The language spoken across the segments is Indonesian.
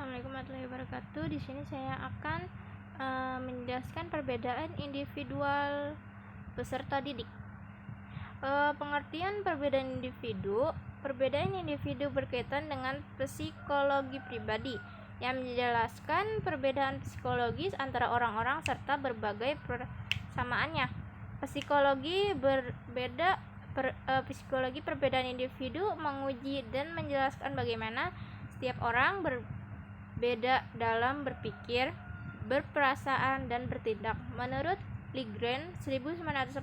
Assalamualaikum warahmatullahi wabarakatuh. Di sini saya akan menjelaskan perbedaan individual peserta didik. Pengertian perbedaan individu berkaitan dengan psikologi pribadi yang menjelaskan perbedaan psikologis antara orang-orang serta berbagai persamaannya. Psikologi perbedaan individu menguji dan menjelaskan bagaimana setiap orang berbeda dalam berpikir, berperasaan, dan bertindak. Menurut Lindgren 1980,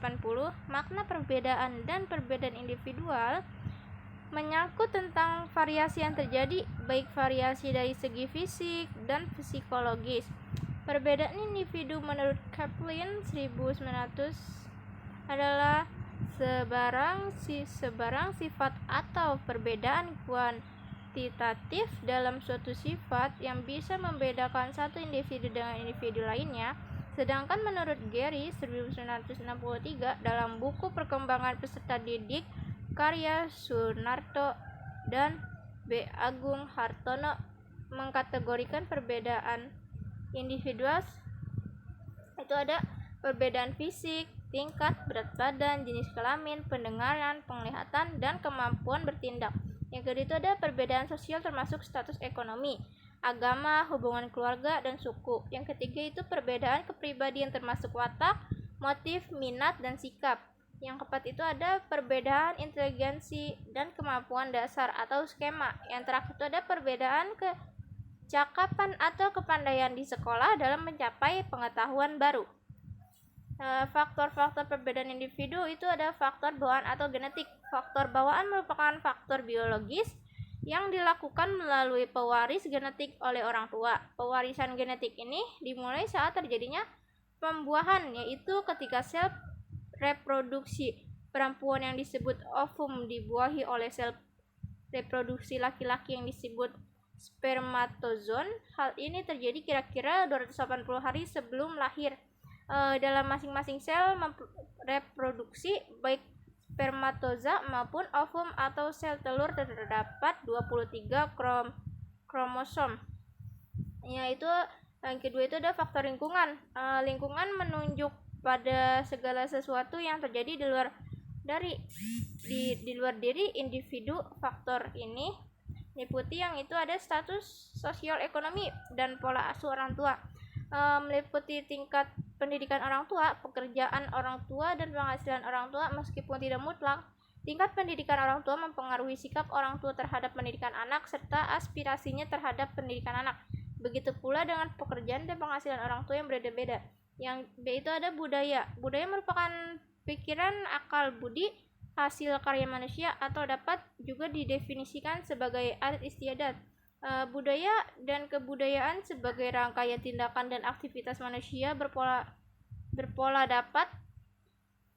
makna perbedaan dan perbedaan individual menyangkut tentang variasi yang terjadi, baik variasi dari segi fisik dan psikologis. Perbedaan individu menurut Kaplan 1900 adalah sebarang sifat atau perbedaan kuantitatif dalam suatu sifat yang bisa membedakan satu individu dengan individu lainnya. Sedangkan menurut Gary 1963 dalam buku Perkembangan Peserta Didik karya Sunarto dan B. Agung Hartono mengkategorikan perbedaan individual itu ada perbedaan fisik, tingkat berat badan, jenis kelamin, pendengaran, penglihatan, dan kemampuan bertindak. Yang kedua itu ada perbedaan sosial termasuk status ekonomi, agama, hubungan keluarga, dan suku. Yang ketiga itu perbedaan kepribadian termasuk watak, motif, minat, dan sikap. Yang keempat itu ada perbedaan inteligensi dan kemampuan dasar atau skema. Yang terakhir itu ada perbedaan kecakapan atau kepandaian di sekolah dalam mencapai pengetahuan baru. Faktor-faktor perbedaan individu itu ada faktor bawaan atau genetik. Faktor bawaan merupakan faktor biologis yang dilakukan melalui pewaris genetik oleh orang tua. Pewarisan genetik ini dimulai saat terjadinya pembuahan, yaitu ketika sel reproduksi perempuan yang disebut ovum dibuahi oleh sel reproduksi laki-laki yang disebut spermatozoon. Hal ini terjadi kira-kira 280 hari sebelum lahir. Dalam masing-masing sel reproduksi baik spermatoza maupun ovum atau sel telur terdapat 23 kromosom. Yaitu yang kedua itu ada faktor lingkungan. Lingkungan menunjuk pada segala sesuatu yang terjadi di luar diri individu. Faktor ini meliputi yang itu ada status sosial ekonomi dan pola asuh orang tua. Meliputi tingkat pendidikan orang tua, pekerjaan orang tua, dan penghasilan orang tua. Meskipun tidak mutlak, tingkat pendidikan orang tua mempengaruhi sikap orang tua terhadap pendidikan anak serta aspirasinya terhadap pendidikan anak. Begitu pula dengan pekerjaan dan penghasilan orang tua yang berbeda-beda. Yang B itu ada budaya. Budaya merupakan pikiran, akal budi, hasil karya manusia atau dapat juga didefinisikan sebagai adat istiadat. Budaya dan kebudayaan sebagai rangkaian tindakan dan aktivitas manusia berpola dapat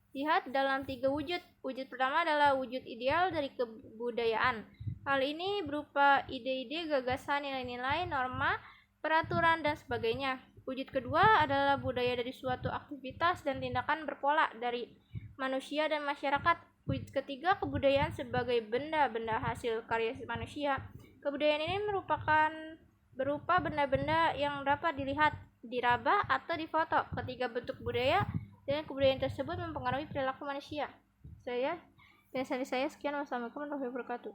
lihat dalam 3 wujud. Wujud pertama adalah wujud ideal dari kebudayaan. Hal ini berupa ide-ide, gagasan, nilai-nilai, norma, peraturan, dan sebagainya. Wujud kedua adalah budaya dari suatu aktivitas dan tindakan berpola dari manusia dan masyarakat. Wujud ketiga, kebudayaan sebagai benda-benda hasil karya manusia. Kebudayaan ini berupa benda-benda yang dapat dilihat, diraba, atau difoto. Ketiga bentuk budaya dan kebudayaan tersebut mempengaruhi perilaku manusia. Sekian. Wassalamualaikum warahmatullahi wabarakatuh.